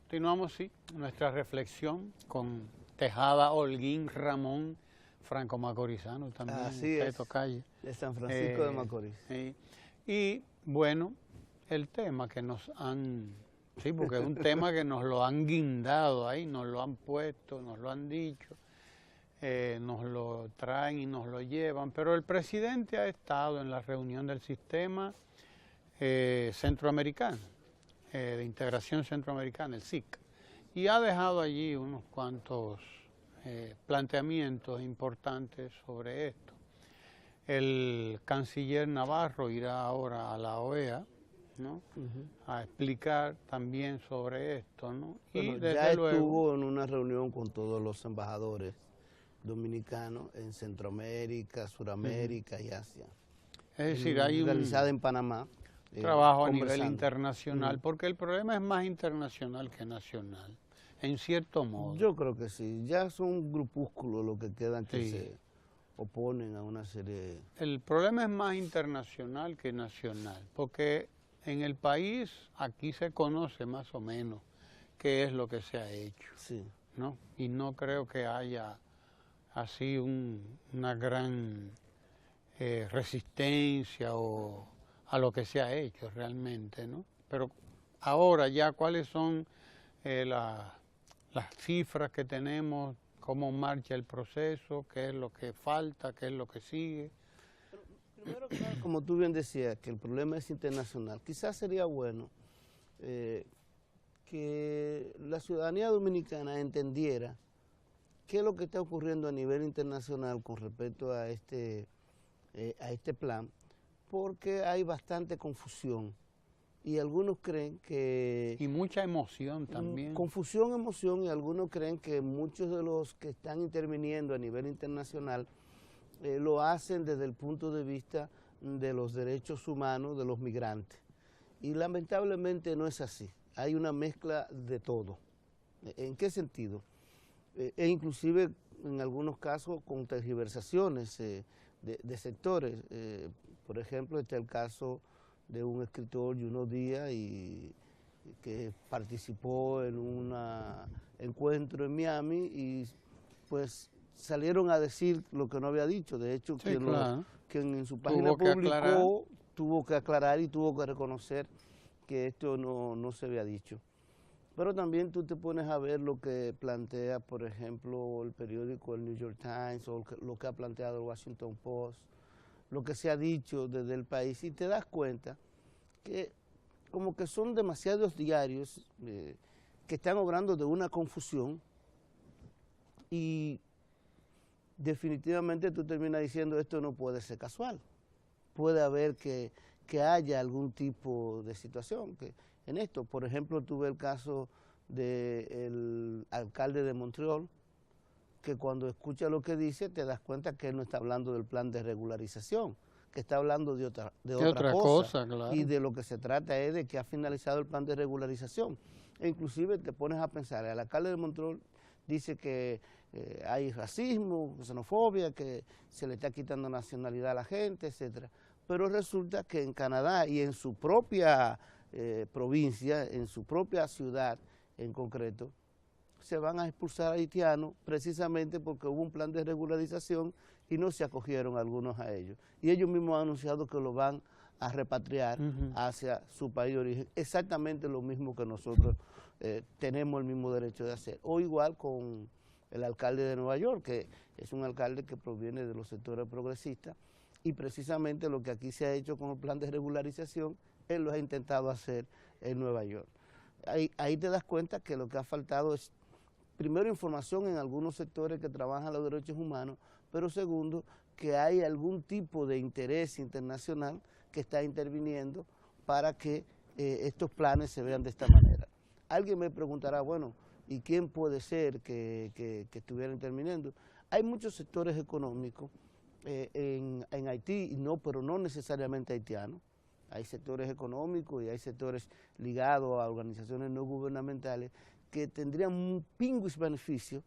Continuamos, sí, nuestra reflexión con Tejada Holguín Ramón, franco macorizano también. Así es, tocayo. de San Francisco de Macorís. Y bueno, el tema que nos han, sí, porque es un tema que nos lo han guindado ahí, nos lo han puesto, nos lo han dicho, nos lo traen y nos lo llevan, pero el presidente ha estado en la reunión del sistema centroamericano, de integración centroamericana, el SIC, y ha dejado allí unos cuantos planteamientos importantes sobre esto. El canciller Navarro irá ahora a la OEA, ¿no? A explicar también sobre esto, ¿no? Bueno, y desde ya luego, estuvo en una reunión con todos los embajadores dominicanos en Centroamérica, Suramérica y Asia. es decir, hay un realizada en Panamá. trabajo a nivel internacional, porque el problema es más internacional que nacional, en cierto modo. Yo creo que sí, ya son grupúsculos los que quedan que Sí. se oponen a una serie. El problema es más internacional que nacional, porque en el país aquí se conoce más o menos qué es lo que se ha hecho, Sí. ¿no? Y no creo que haya así una gran resistencia a lo que se ha hecho realmente, ¿no? Pero ahora ya, ¿cuáles son las cifras que tenemos? ¿Cómo marcha el proceso? ¿Qué es lo que falta? ¿Qué es lo que sigue? Primero que nada, como tú bien decías, que el problema es internacional. Quizás sería bueno que la ciudadanía dominicana entendiera qué es lo que está ocurriendo a nivel internacional con respecto a este plan, porque hay bastante confusión y algunos creen que... Y mucha emoción también. Confusión, emoción, y algunos creen que muchos de los que están interviniendo a nivel internacional lo hacen desde el punto de vista de los derechos humanos de los migrantes. Y lamentablemente no es así. Hay una mezcla de todo. ¿En qué sentido? E inclusive en algunos casos con tergiversaciones de sectores. Por ejemplo, está el caso de un escritor, Junot Díaz, que participó en un encuentro en Miami y pues salieron a decir lo que no había dicho. De hecho, sí, claro. quien en su página publicó tuvo que aclarar y tuvo que reconocer que esto no se había dicho. Pero también tú te pones a ver lo que plantea, por ejemplo, el periódico el New York Times, o lo que ha planteado el Washington Post, lo que se ha dicho desde el país, y te das cuenta que como que son demasiados diarios que están obrando de una confusión, y definitivamente tú terminas diciendo esto no puede ser casual. Puede haber que haya algún tipo de situación en esto. Por ejemplo, tuve el caso del alcalde de Montreal, que cuando escucha lo que dice te das cuenta que él no está hablando del plan de regularización, que está hablando de otra cosa, claro. Y de lo que se trata es de que ha finalizado el plan de regularización. E inclusive te pones a pensar, el alcalde de Montreal dice que hay racismo, xenofobia, que se le está quitando nacionalidad a la gente, etcétera. Pero resulta que en Canadá y en su propia provincia, en su propia ciudad en concreto, se van a expulsar haitianos precisamente porque hubo un plan de regularización y no se acogieron algunos a ellos. Y ellos mismos han anunciado que lo van a repatriar hacia su país de origen, exactamente lo mismo que nosotros tenemos el mismo derecho de hacer. O igual con el alcalde de Nueva York, que es un alcalde que proviene de los sectores progresistas, y precisamente lo que aquí se ha hecho con el plan de regularización, él lo ha intentado hacer en Nueva York. Ahí te das cuenta que lo que ha faltado es, primero, información en algunos sectores que trabajan los derechos humanos, pero segundo, que hay algún tipo de interés internacional que está interviniendo para que estos planes se vean de esta manera. Alguien me preguntará, bueno, ¿y quién puede ser que estuviera interviniendo? Hay muchos sectores económicos en Haití, pero no necesariamente haitianos. Hay sectores económicos y hay sectores ligados a organizaciones no gubernamentales que tendrían un pingüis beneficio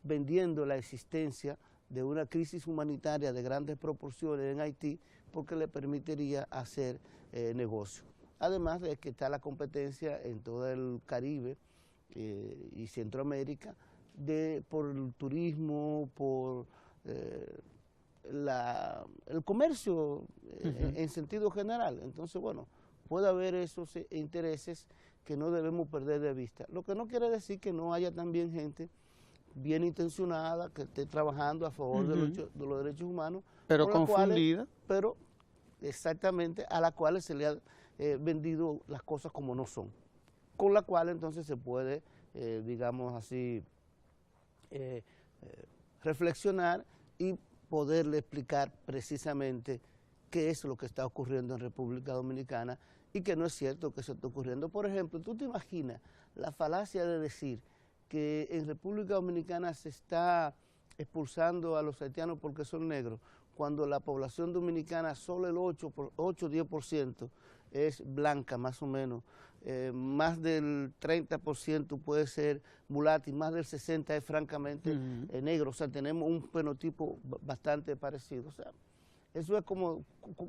vendiendo la existencia de una crisis humanitaria de grandes proporciones en Haití, porque le permitiría hacer negocio. además de que está la competencia en todo el Caribe y Centroamérica por el turismo, por el comercio en sentido general. Entonces, bueno, puede haber esos intereses que no debemos perder de vista. Lo que no quiere decir que no haya también gente bien intencionada, que esté trabajando a favor de los derechos humanos, pero confundida. Pero exactamente a las cuales se le ha vendido las cosas como no son, con la cual entonces se puede, digamos así, reflexionar y poderle explicar precisamente qué es lo que está ocurriendo en República Dominicana y que no es cierto que eso está ocurriendo. Por ejemplo, ¿tú te imaginas la falacia de decir que en República Dominicana se está expulsando a los haitianos porque son negros, cuando la población dominicana solo el 8-10% es blanca más o menos, más del 30% puede ser mulata y más del 60% es francamente negro? O sea, tenemos un fenotipo bastante parecido. O sea, eso es como,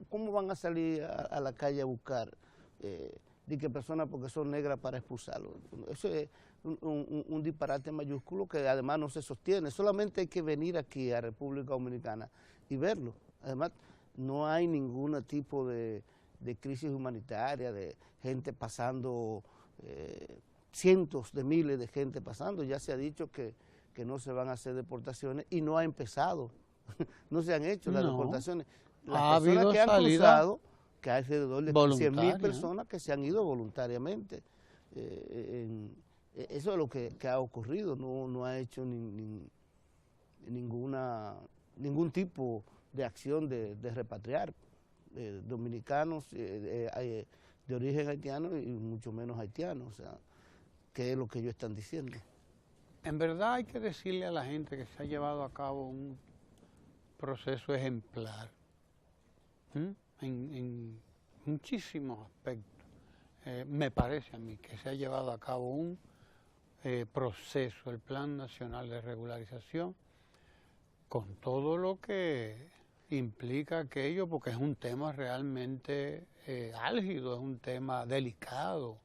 ¿cómo van a salir a la calle a buscar de que personas porque son negras para expulsarlos? Eso es un disparate mayúsculo que además no se sostiene. Solamente hay que venir aquí a República Dominicana y verlo. Además, no hay ningún tipo de crisis humanitaria, de gente pasando, cientos de miles de gente pasando. Ya se ha dicho que no se van a hacer deportaciones y no ha empezado. No se han hecho las deportaciones. Las personas que han cruzado, que hay alrededor de 100.000 personas que se han ido voluntariamente. Eso es lo que ha ocurrido, no ha hecho ningún tipo de acción de repatriar dominicanos de origen haitiano y mucho menos haitianos, o sea, que es lo que ellos están diciendo. En verdad hay que decirle a la gente que se ha llevado a cabo un proceso ejemplar en muchísimos aspectos. Me parece a mí que se ha llevado a cabo un proceso, el Plan Nacional de Regularización, con todo lo que implica aquello, porque es un tema realmente álgido, es un tema delicado.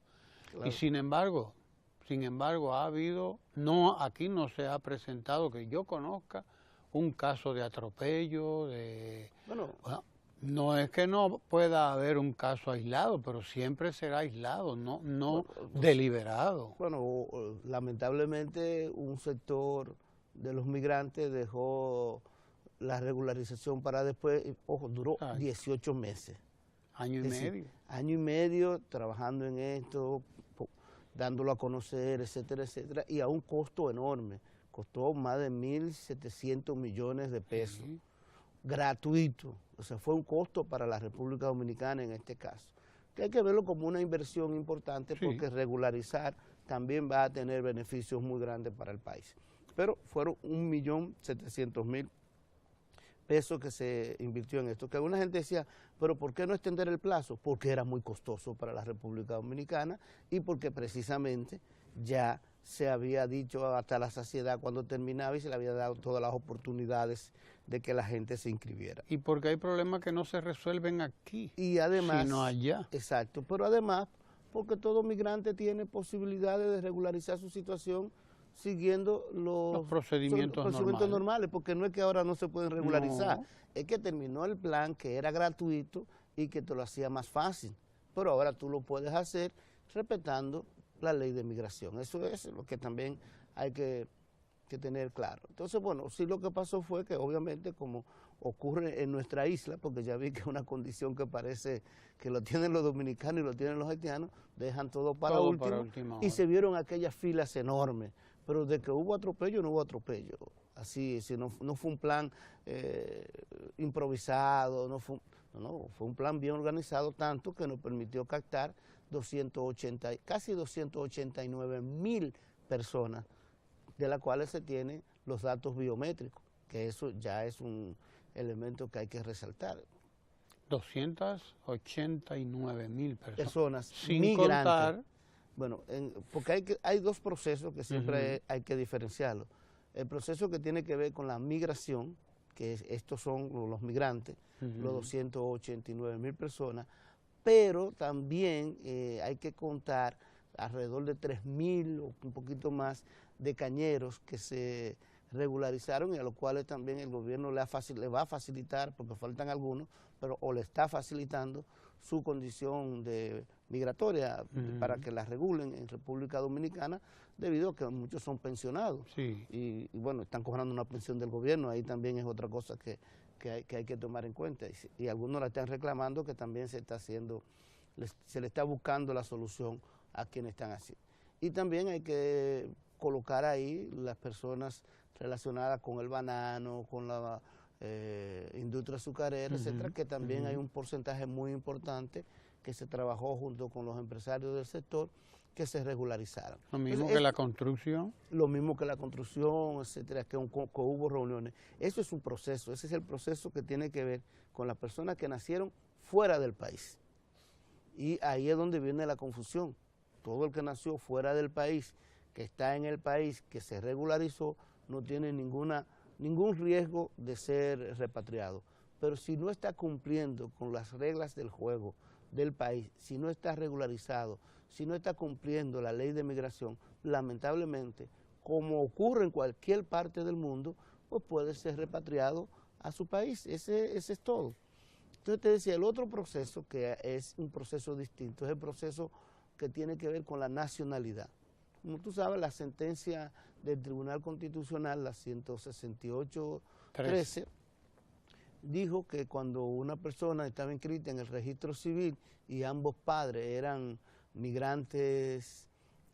Claro. Y sin embargo ha habido, aquí no se ha presentado, que yo conozca, un caso de atropello, bueno, no es que no pueda haber un caso aislado, pero siempre será aislado, no deliberado. Bueno, lamentablemente un sector de los migrantes dejó la regularización para después, ojo, duró 18 meses. Año y medio. Año y medio trabajando en esto, dándolo a conocer, etcétera, etcétera, y a un costo enorme. Costó más de 1.700 millones de pesos, gratuito. O sea, fue un costo para la República Dominicana en este caso. Que hay que verlo como una inversión importante porque regularizar también va a tener beneficios muy grandes para el país. Pero fueron 1.700.000 pesos que se invirtió en esto. Que alguna gente decía, pero ¿por qué no extender el plazo? Porque era muy costoso para la República Dominicana y porque precisamente ya se había dicho hasta la saciedad cuando terminaba y se le había dado todas las oportunidades de que la gente se inscribiera. Y porque hay problemas que no se resuelven aquí, y además, sino allá. Exacto, pero además porque todo migrante tiene posibilidades de regularizar su situación siguiendo los procedimientos normales, porque no es que ahora no se pueden regularizar, es que terminó el plan que era gratuito y que te lo hacía más fácil, pero ahora tú lo puedes hacer respetando la ley de migración. Eso es lo que también hay que tener claro. Entonces, bueno, sí, lo que pasó fue que obviamente, como ocurre en nuestra isla, porque ya vi que es una condición que parece que lo tienen los dominicanos y lo tienen los haitianos, dejan todo para último y se vieron aquellas filas enormes, pero de que hubo atropello, no hubo atropello. Así, si no fue un plan improvisado, fue un plan bien organizado, tanto que nos permitió captar casi 289.000 personas, de las cuales se tienen los datos biométricos, que eso ya es un elemento que hay que resaltar. 289.000 personas sin migrantes. Contar. Bueno, porque hay dos procesos que siempre hay que diferenciarlos. El proceso que tiene que ver con la migración, que estos son los migrantes, los 289.000 personas, pero también hay que contar alrededor de 3.000 o un poquito más de cañeros que se regularizaron y a los cuales también el gobierno le va a facilitar, porque faltan algunos, pero o le está facilitando su condición de migratoria para que la regulen en República Dominicana, debido a que muchos son pensionados. Sí. Y bueno, están cobrando una pensión del gobierno, ahí también es otra cosa que hay que tomar en cuenta. Y algunos la están reclamando que también se le está buscando la solución a quienes están así. Y también hay que colocar ahí las personas relacionadas con el banano, con la industria azucarera, etcétera, que también hay un porcentaje muy importante que se trabajó junto con los empresarios del sector que se regularizaron. Lo mismo que la construcción. Lo mismo que la construcción, etcétera, que hubo reuniones. Eso es un proceso, ese es el proceso que tiene que ver con las personas que nacieron fuera del país. Y ahí es donde viene la confusión. Todo el que nació fuera del país, que está en el país, que se regularizó, no tiene ningún riesgo de ser repatriado. Pero si no está cumpliendo con las reglas del juego del país, si no está regularizado, si no está cumpliendo la ley de migración, lamentablemente, como ocurre en cualquier parte del mundo, pues puede ser repatriado a su país. Ese es todo. Entonces te decía, el otro proceso, que es un proceso distinto, es el proceso que tiene que ver con la nacionalidad. Como tú sabes, la sentencia del Tribunal Constitucional, la 168-13, dijo que cuando una persona estaba inscrita en el registro civil y ambos padres eran migrantes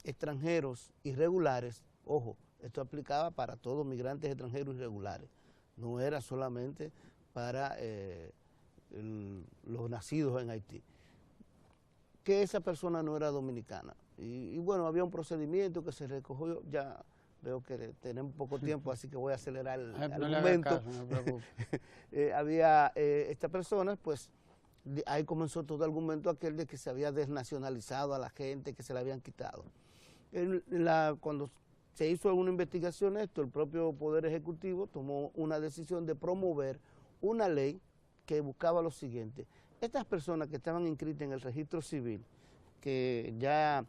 extranjeros irregulares, ojo, esto aplicaba para todos migrantes extranjeros irregulares, no era solamente para los nacidos en Haití, que esa persona no era dominicana. Y bueno, había un procedimiento que se recogió, ya veo que tenemos poco tiempo, así que voy a acelerar el argumento. Caso, no me preocupe. Había esta persona, pues ahí comenzó todo el argumento aquel de que se había desnacionalizado a la gente, que se la habían quitado. Cuando se hizo una investigación esto, el propio Poder Ejecutivo tomó una decisión de promover una ley que buscaba lo siguiente: estas personas que estaban inscritas en el registro civil, que ya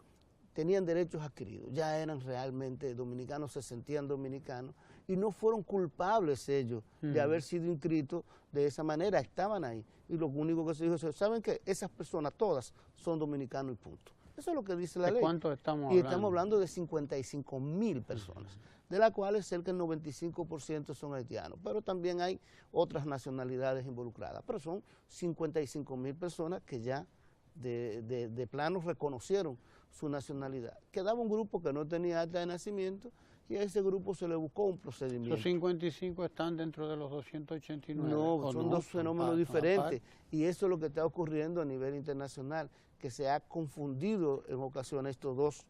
tenían derechos adquiridos, ya eran realmente dominicanos, se sentían dominicanos, y no fueron culpables ellos de haber sido inscritos de esa manera, estaban ahí. Y lo único que se dijo es, ¿saben qué? Esas personas todas son dominicanos y punto. Eso es lo que dice la ley. ¿De cuánto estamos hablando? Y estamos hablando de 55.000 personas, de las cuales cerca del 95% son haitianos, pero también hay otras nacionalidades involucradas, pero son 55.000 personas que ya de plano reconocieron su nacionalidad. Quedaba un grupo que no tenía acta de nacimiento y a ese grupo se le buscó un procedimiento. ¿Los 55 están dentro de los 289? No, son dos fenómenos diferentes, y eso es lo que está ocurriendo a nivel internacional, que se ha confundido en ocasiones estos dos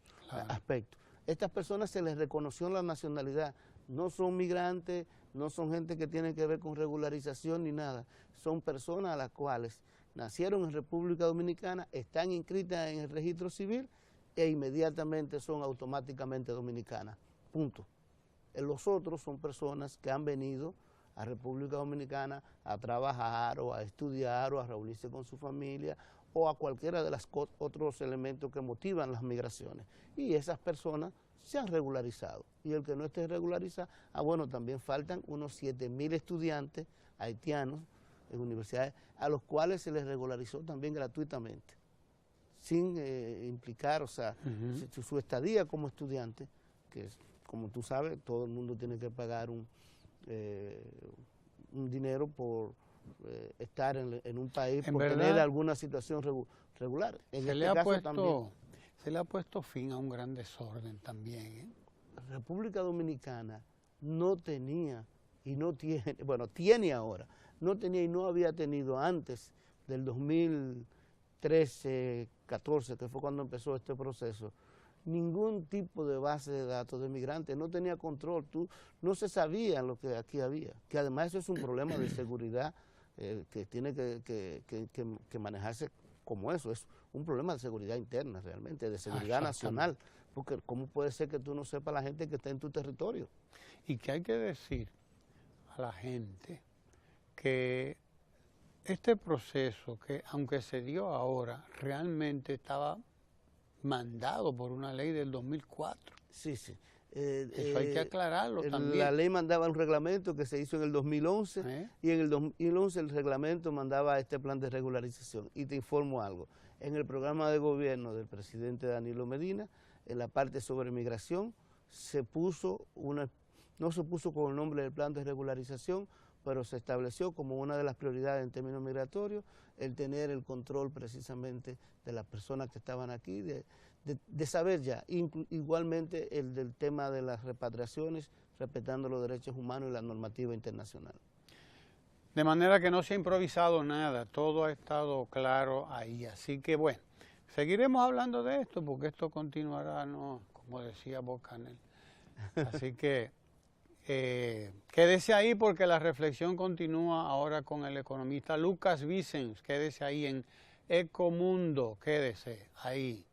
aspectos. Estas personas se les reconoció la nacionalidad, no son migrantes, no son gente que tiene que ver con regularización ni nada, son personas a las cuales nacieron en República Dominicana, están inscritas en el registro civil e inmediatamente son automáticamente dominicanas, punto. Los otros son personas que han venido a República Dominicana a trabajar o a estudiar o a reunirse con su familia o a cualquiera de los otros elementos que motivan las migraciones. Y esas personas se han regularizado. Y el que no esté regularizado, bueno, también faltan unos 7.000 estudiantes haitianos en universidades a los cuales se les regularizó también gratuitamente, sin implicar, o sea, su estadía como estudiante, que es, como tú sabes, todo el mundo tiene que pagar un dinero por estar en un país, por tener alguna situación regular. Se le ha puesto fin a un gran desorden también, ¿eh? República Dominicana no tenía y no tiene, bueno, tiene ahora, no tenía y no había tenido antes del 2013, 14, que fue cuando empezó este proceso, ningún tipo de base de datos de migrantes, no tenía control, no se sabía lo que aquí había, que además eso es un problema de seguridad que tiene que manejarse como eso, es un problema de seguridad interna realmente, de seguridad nacional, porque ¿cómo puede ser que tú no sepas la gente que está en tu territorio? Y que hay que decir a la gente que este proceso que, aunque se dio ahora, realmente estaba mandado por una ley del 2004. Sí, sí. Eso hay que aclararlo también. La ley mandaba un reglamento que se hizo en el 2011 y en el 2011 el reglamento mandaba este plan de regularización. Y te informo algo, en el programa de gobierno del presidente Danilo Medina, en la parte sobre migración, no se puso con el nombre del plan de regularización, pero se estableció como una de las prioridades en términos migratorios el tener el control precisamente de las personas que estaban aquí, de saber ya, igualmente el del tema de las repatriaciones, respetando los derechos humanos y la normativa internacional. De manera que no se ha improvisado nada, todo ha estado claro ahí. Así que bueno, seguiremos hablando de esto porque esto continuará, ¿no? Como decía Bob Canel. Así que quédese ahí porque la reflexión continúa ahora con el economista Lucas Vicens. Quédese ahí en Ecomundo, quédese ahí.